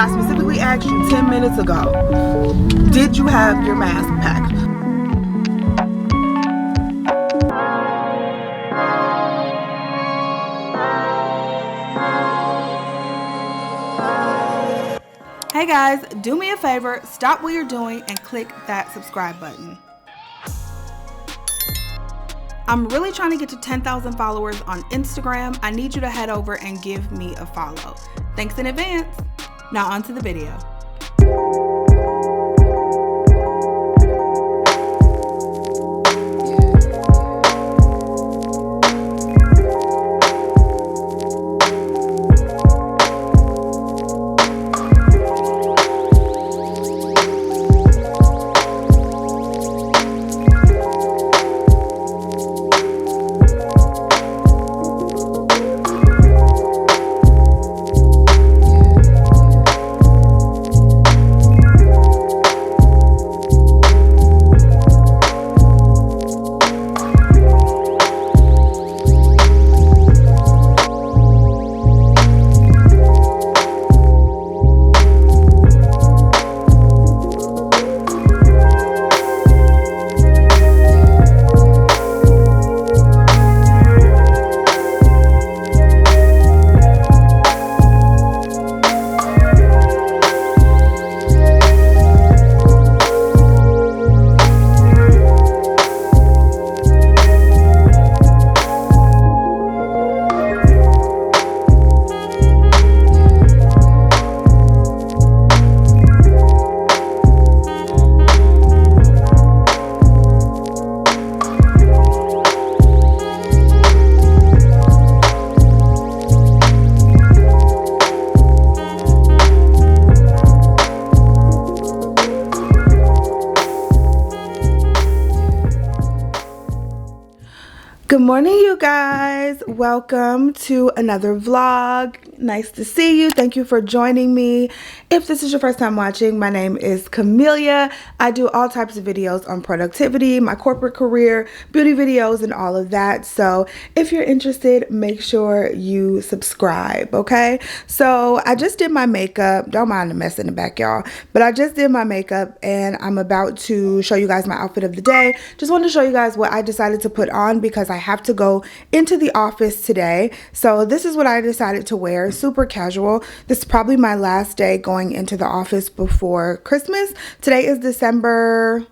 I specifically asked you 10 minutes ago, did you have your mask packed? Hey guys, do me a favor, stop what you're doing and click that subscribe button. I'm really trying to get to 10,000 followers on Instagram. I need you to head over and give me a follow. Thanks in advance. Now on to the video. Good morning, you guys. Welcome to another vlog. Nice to see you. Thank you for joining me. If this is your first time watching, my name is Camelia. I do all types of videos on productivity, my corporate career, beauty videos, and all of that. So if you're interested, make sure you subscribe, okay? So I just did my makeup. Don't mind the mess in the back, y'all. But I just did my makeup and I'm about to show you guys my outfit of the day. Just wanted to show you guys what I decided to put on because I have to go into the office today. So this is what I decided to wear. Super casual. This is probably my last day going into the office before Christmas. Today is December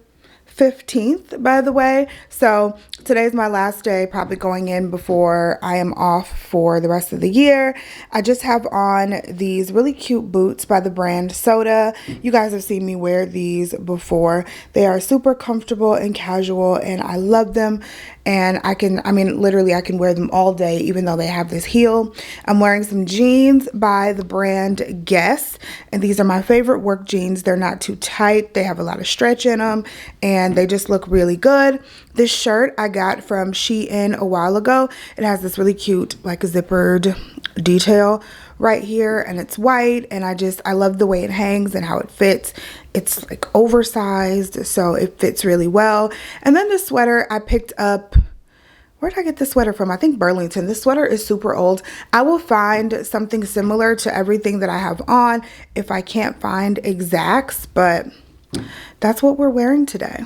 15th, by the way. So today's my last day, probably going in before I am off for the rest of the year. I just have on these really cute boots by the brand Soda. You guys have seen me wear these before. They are super comfortable and casual and I love them. And I mean, literally I can wear them all day, even though they have this heel. I'm wearing some jeans by the brand Guess. And these are my favorite work jeans. They're not too tight. They have a lot of stretch in them and they just look really good. This shirt I got from Shein a while ago. It has this really cute, like, zippered detail right here and it's white and I love the way it hangs and how it fits. It's like oversized, so it fits really well. And then this sweater I picked up, where did I get this sweater from? I think Burlington. This sweater is super old. I will find something similar to everything that I have on if I can't find exacts, but that's what we're wearing today.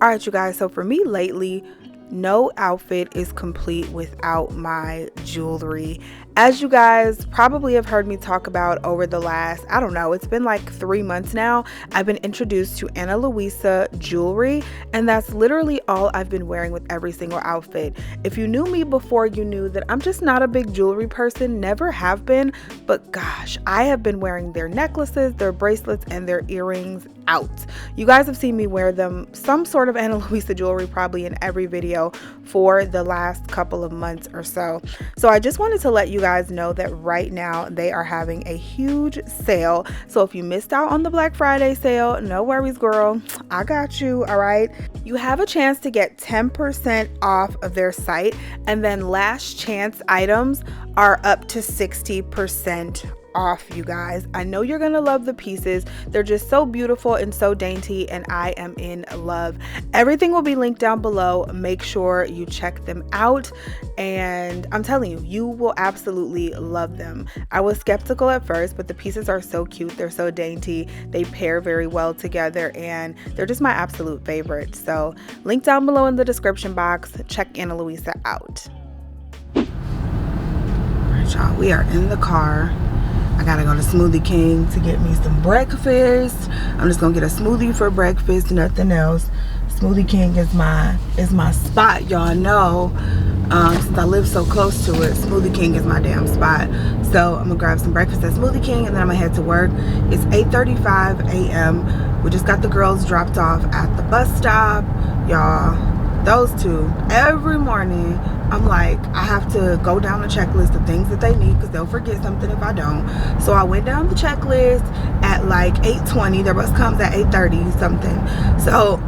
All right, you guys, so for me lately, no outfit is complete without my jewelry. As you guys probably have heard me talk about over the last, I don't know, it's been like 3 months now, I've been introduced to Ana Luisa jewelry, and that's literally all I've been wearing with every single outfit. If you knew me before, you knew that I'm just not a big jewelry person, never have been, but gosh, I have been wearing their necklaces, their bracelets, and their earrings out. You guys have seen me wear them, some sort of Ana Luisa jewelry, probably in every video for the last couple of months or so. So I just wanted to let you guys know that right now they are having a huge sale. So if you missed out on the Black Friday sale, no worries, girl, I got you. All right, you have a chance to get 10% off of their site, and then last chance items are up to 60% off, you guys. I know you're gonna love the pieces. They're just so beautiful and so dainty, and I am in love. Everything will be linked down below. Make sure you check them out, and I'm telling you, you will absolutely love them. I was skeptical at first, but the pieces are so cute. They're so dainty. They pair very well together, and they're just my absolute favorite. So link down below in the description box. Check Ana Luisa out. Y'all, we are in the car. I gotta go to Smoothie King to get me some breakfast. I'm just gonna get a smoothie for breakfast, nothing else. Smoothie King is my spot, y'all know. Since I live so close to it, Smoothie King is my damn spot. So I'm gonna grab some breakfast at Smoothie King, and then I'm gonna head to work. It's 8:35 a.m. We just got the girls dropped off at the bus stop, y'all. Those two, every morning, I'm like, I have to go down the checklist of things that they need, because they'll forget something if I don't. So I went down the checklist at like 8:20. Their bus comes at 8:30 something. So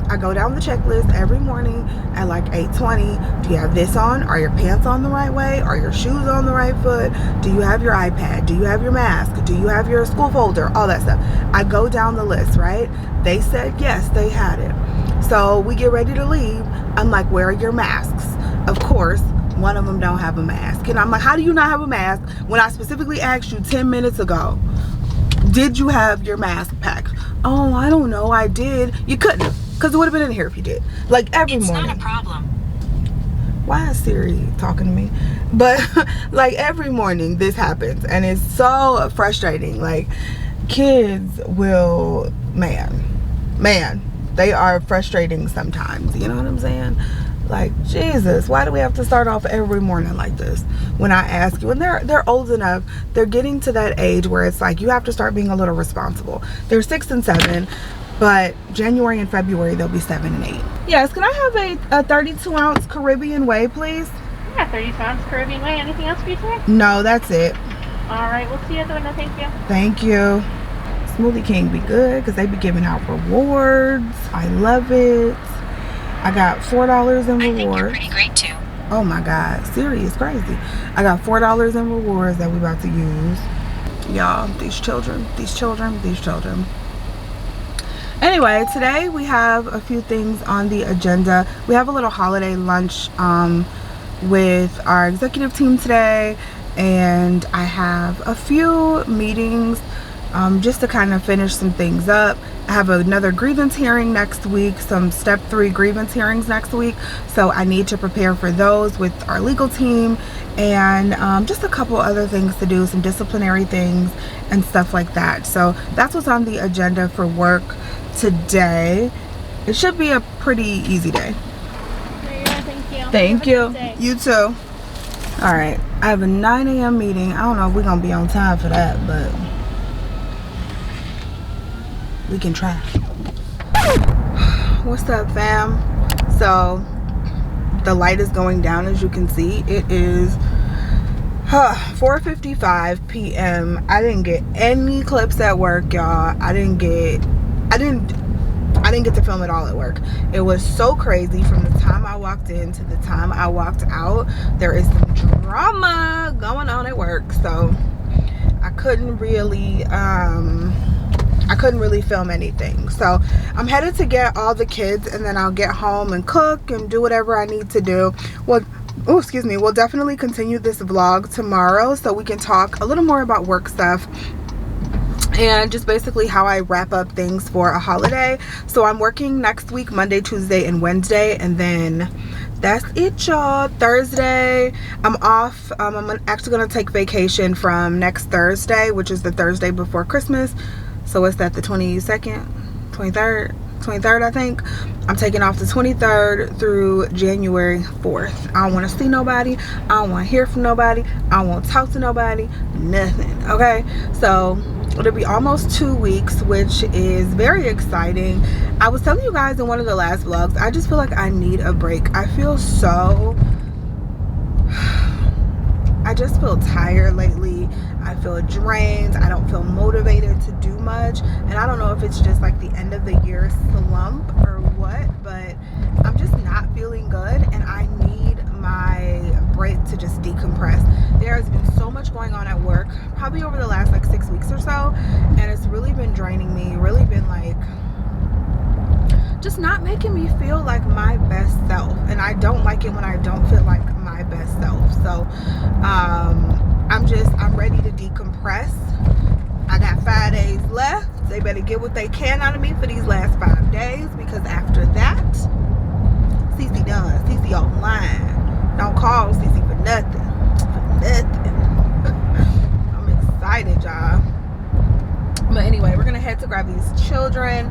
I go down the checklist every morning at like 8:20. Do you have this on? Are your pants on the right way? Are your shoes on the right foot? Do you have your iPad? Do you have your mask? Do you have your school folder? All that stuff. I go down the list, right? They said yes, they had it. So we get ready to leave. I'm like, where are your masks? Of course, one of them don't have a mask. And I'm like, how do you not have a mask when I specifically asked you 10 minutes ago, did you have your mask packed? Oh, I don't know, I did. You couldn't have, because it would have been in here if you did. Like every morning. It's not a problem. Why is Siri talking to me? But like every morning this happens, and it's so frustrating. Like kids will, man, they are frustrating sometimes, you know what I'm saying? Like, Jesus, why do we have to start off every morning like this? When I ask you, and they're old enough, they're getting to that age where it's like you have to start being a little responsible. They're 6 and 7, but January and February they'll be 7 and 8. Yes, can I have a 32-ounce Caribbean Way, please? Yeah, 32-ounce Caribbean Way. Anything else for you today? No, that's it. All right, we'll see you at the window. Thank you. Thank you. Smoothie King be good because they be giving out rewards. I love it. I got $4 in rewards. I think you're pretty great too. Oh my God, Siri is crazy. I got $4 in rewards that we about to use. Y'all, these children. Anyway, today we have a few things on the agenda. We have a little holiday lunch with our executive team today, and I have a few meetings just to kind of finish some things up. I have another grievance hearing next week, some step 3 grievance hearings next week, so I need to prepare for those with our legal team, and just a couple other things to do, some disciplinary things and stuff like that. So that's what's on the agenda for work today. It should be a pretty easy day. Thank you. You too. All right, I have a 9 a.m. meeting. I don't know if we're gonna be on time for that, but we can try. What's up, fam? So the light is going down, as you can see. It is 4:55 p.m. I didn't get any clips at work, y'all. I didn't get to film it all at work. It was so crazy. From the time I walked in to the time I walked out, there is some drama going on at work, so I couldn't really film anything. So I'm headed to get all the kids, and then I'll get home and cook and do whatever I need to do. Well, oh, excuse me, we'll definitely continue this vlog tomorrow so we can talk a little more about work stuff and just basically how I wrap up things for a holiday. So I'm working next week, Monday, Tuesday, and Wednesday, and then that's it, y'all. Thursday I'm off. I'm actually gonna take vacation from next Thursday, which is the Thursday before Christmas. So what's that, the 22nd, 23rd, I think. I'm taking off the 23rd through January 4th. I don't want to see nobody. I don't want to hear from nobody. I don't want to talk to nobody. Nothing. Okay, so it'll be almost 2 weeks, which is very exciting. I was telling you guys in one of the last vlogs, I just feel like I need a break. I just feel tired lately. I feel drained. I don't feel motivated to do much, and I don't know if it's just like the end of the year slump or what, but I'm just not feeling good, and I need my break to just decompress. The there has been so much going on at work, probably over the last like 6 weeks or so, and it's really been draining me, really been like just not making me feel like my best self. And I don't like it when I don't feel like my best self. So I'm ready to decompress. I got 5 days left. They better get what they can out of me for these last 5 days, because after that, Cece done. Cece online. Don't call Cece for nothing. For nothing. I'm excited, y'all. But anyway, we're gonna head to grab these children,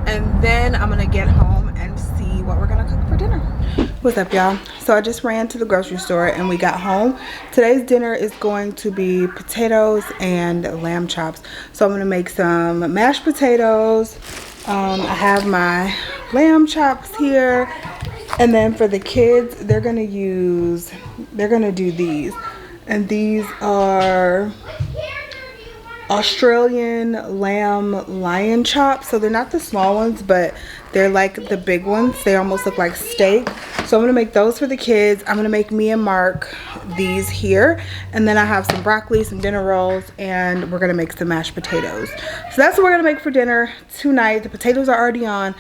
and then I'm gonna get home and see what we're gonna cook for dinner. What's up, y'all? So I just ran to the grocery store and we got home. Today's dinner is going to be potatoes and lamb chops. So I'm gonna make some mashed potatoes. I have my lamb chops here, and then for the kids, they're gonna do these, and these are Australian lamb lion chops. So they're not the small ones, but they're like the big ones. They almost look like steak. So I'm gonna make those for the kids. I'm gonna make me and Mark these here, and then I have some broccoli, some dinner rolls, and we're gonna make some mashed potatoes. So that's what we're gonna make for dinner tonight. The potatoes are already on.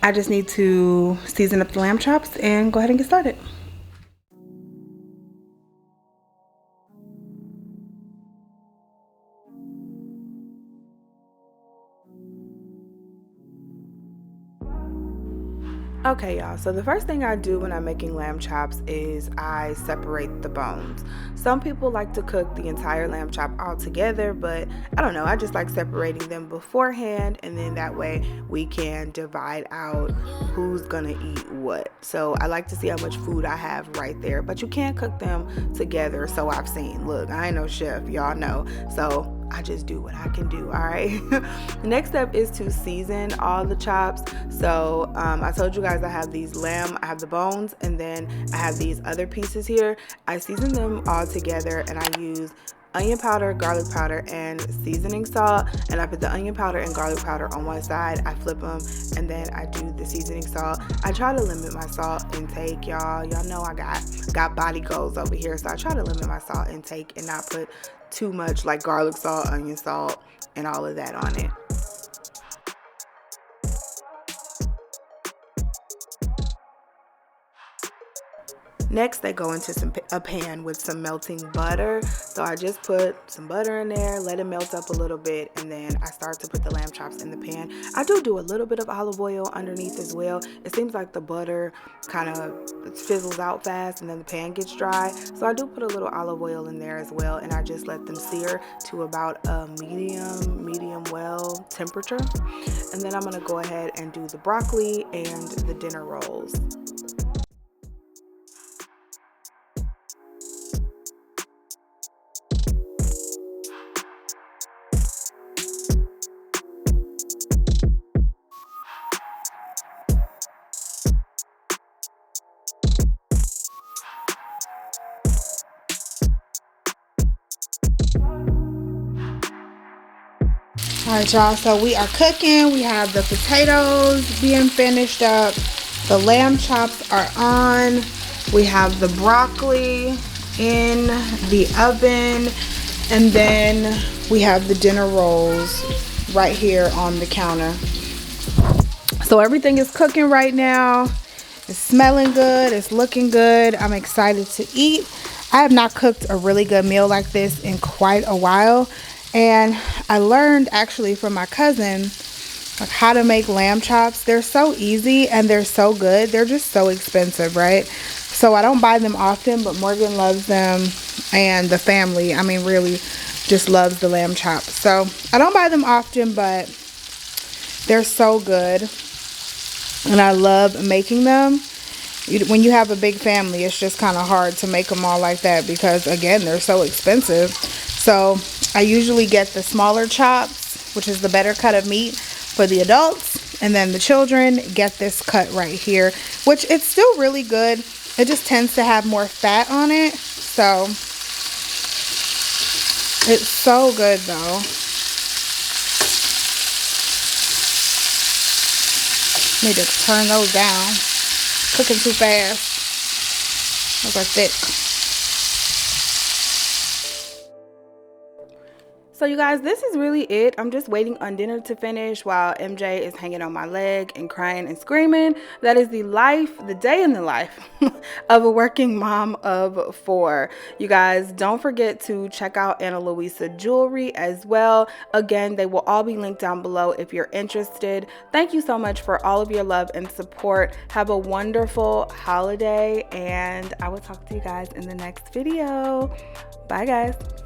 I just need to season up the lamb chops and go ahead and get started. Okay, y'all, so the first thing I do when I'm making lamb chops is I separate the bones. Some people like to cook the entire lamb chop all together, but I don't know, I just like separating them beforehand, and then that way we can divide out who's gonna eat what. So I like to see how much food I have right there, but you can't cook them together, so I've seen. Look, I ain't no chef, y'all know, so I just do what I can do. All right. Next step is to season all the chops. So I told you guys I have these lamb, I have the bones, and then I have these other pieces here. I season them all together, and I use onion powder, garlic powder, and seasoning salt. And I put the onion powder and garlic powder on one side, I flip them, and then I do the seasoning salt. I try to limit my salt intake, y'all. Y'all know I got body goals over here, so I try to limit my salt intake and not put too much like garlic salt, onion salt, and all of that on it. Next, they go into a pan with some melting butter. So I just put some butter in there, let it melt up a little bit, and then I start to put the lamb chops in the pan. I do a little bit of olive oil underneath as well. It seems like the butter kind of fizzles out fast and then the pan gets dry. So I do put a little olive oil in there as well, and I just let them sear to about a medium well temperature. And then I'm gonna go ahead and do the broccoli and the dinner rolls. Alright, y'all, so we are cooking. We have the potatoes being finished up. The lamb chops are on. We have the broccoli in the oven. And then we have the dinner rolls right here on the counter. So everything is cooking right now. It's smelling good. It's looking good. I'm excited to eat. I have not cooked a really good meal like this in quite a while. And I learned actually from my cousin like how to make lamb chops. They're so easy and they're so good. They're just so expensive, right? So I don't buy them often, but Morgan loves them, and the family, I mean, really just loves the lamb chops. So I don't buy them often, but they're so good, and I love making them. When you have a big family, it's just kind of hard to make them all like that because, again, they're so expensive. So I usually get the smaller chops, which is the better cut of meat for the adults, and then the children get this cut right here, which it's still really good. It just tends to have more fat on it, so it's so good though. Need to turn those down. Cooking too fast. Those are thick. So you guys, this is really it. I'm just waiting on dinner to finish while MJ is hanging on my leg and crying and screaming. That is the day in the life of a working mom of 4. You guys, don't forget to check out Ana Luisa jewelry as well. Again, they will all be linked down below if you're interested. Thank you so much for all of your love and support. Have a wonderful holiday, and I will talk to you guys in the next video. Bye guys.